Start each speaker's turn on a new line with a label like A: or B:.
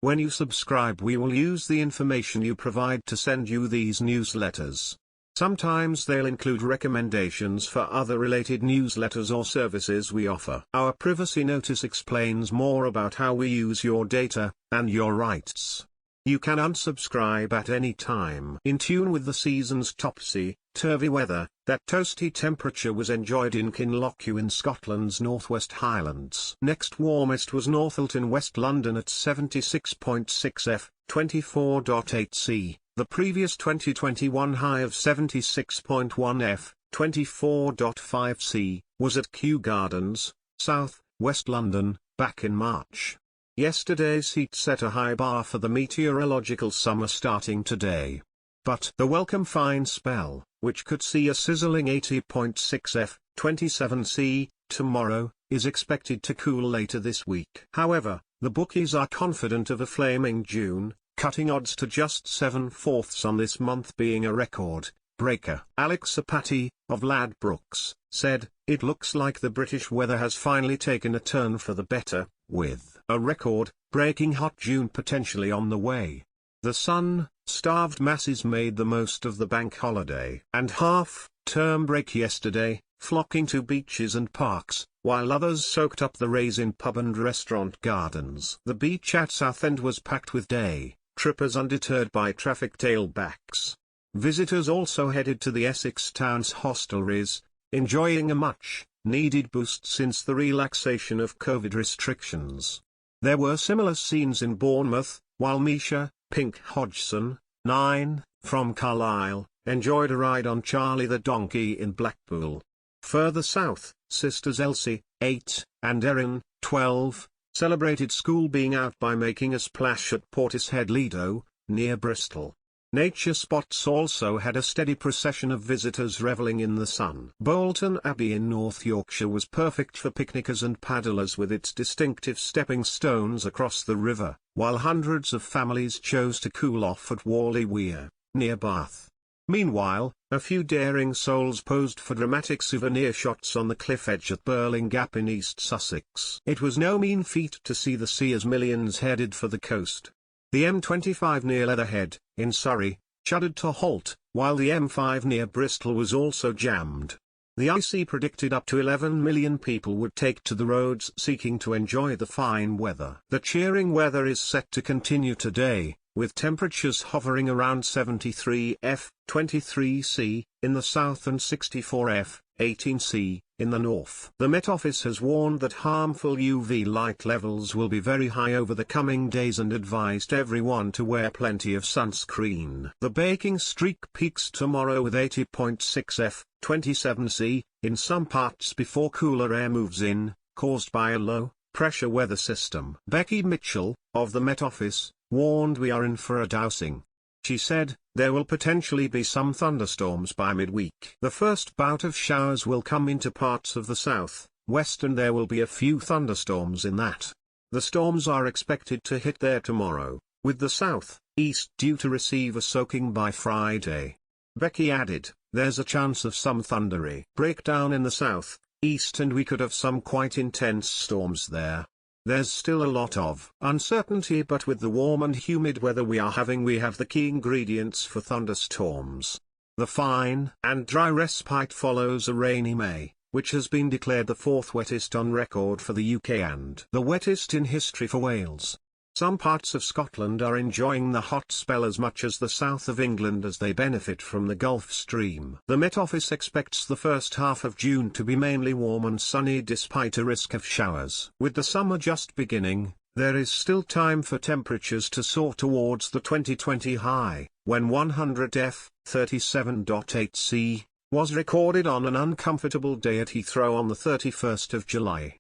A: When you subscribe, we will use the information you provide to send you these newsletters. Sometimes they'll include recommendations for other related newsletters or services we offer. Our privacy notice explains more about how we use your data, and your rights. You can unsubscribe at any time. In tune with the season's topsy-turvy weather, that toasty temperature was enjoyed in Kinlochew in Scotland's Northwest Highlands. Next warmest was Northolt in West London at 76.6 F, 24.8 C. The previous 2021 high of 76.1 F, 24.5 C, was at Kew Gardens, South West London, back in March. Yesterday's heat set a high bar for the meteorological summer starting today. But the welcome fine spell, which could see a sizzling 80.6 F, 27 C, tomorrow, is expected to cool later this week. However, the bookies are confident of a flaming June, cutting odds to just 7/4 on this month being a record breaker. Alex Apathy, of Ladbrokes, said, "It looks like the British weather has finally taken a turn for the better, with a record-breaking hot June potentially on the way." The sun-starved masses made the most of the bank holiday and half-term break yesterday, flocking to beaches and parks, while others soaked up the rays in pub and restaurant gardens. The beach at Southend was packed with day-trippers undeterred by traffic tailbacks. Visitors also headed to the Essex town's hostelries, enjoying a much-needed boost since the relaxation of COVID restrictions. There were similar scenes in Bournemouth, while Misha Pink Hodgson, 9, from Carlisle, enjoyed a ride on Charlie the Donkey in Blackpool. Further south, sisters Elsie, 8, and Erin, 12, celebrated school being out by making a splash at Portishead Lido, near Bristol. Nature spots also had a steady procession of visitors reveling in the sun. Bolton Abbey in North Yorkshire was perfect for picnickers and paddlers with its distinctive stepping stones across the river, while hundreds of families chose to cool off at Whalley Weir, near Bath. Meanwhile, a few daring souls posed for dramatic souvenir shots on the cliff edge at Burling Gap in East Sussex. It was no mean feat to see the sea as millions headed for the coast. The M25 near Leatherhead, in Surrey, shuddered to halt, while the M5 near Bristol was also jammed. The IC predicted up to 11 million people would take to the roads seeking to enjoy the fine weather. The cheering weather is set to continue today, with temperatures hovering around 73 F, 23 C, in the south and 64 F, 18 C, in the north. The Met Office has warned that harmful UV light levels will be very high over the coming days and advised everyone to wear plenty of sunscreen. The baking streak peaks tomorrow with 80.6 F, 27 C, in some parts before cooler air moves in, caused by a low-pressure weather system. Becky Mitchell, of the Met Office, warned we are in for a dousing. She said, there will potentially be some thunderstorms by midweek. The first bout of showers will come into parts of the south, west, and there will be a few thunderstorms in that. The storms are expected to hit there tomorrow, with the south, east due to receive a soaking by Friday. Becky added, there's a chance of some thundery breakdown in the south, east, and we could have some quite intense storms there. There's still a lot of uncertainty, but with the warm and humid weather we are having, we have the key ingredients for thunderstorms. The fine and dry respite follows a rainy May, which has been declared the fourth wettest on record for the UK and the wettest in history for Wales. Some parts of Scotland are enjoying the hot spell as much as the south of England as they benefit from the Gulf Stream. The Met Office expects the first half of June to be mainly warm and sunny despite a risk of showers. With the summer just beginning, there is still time for temperatures to soar towards the 2020 high, when 100 F, 37.8 C, was recorded on an uncomfortable day at Heathrow on the 31st of July.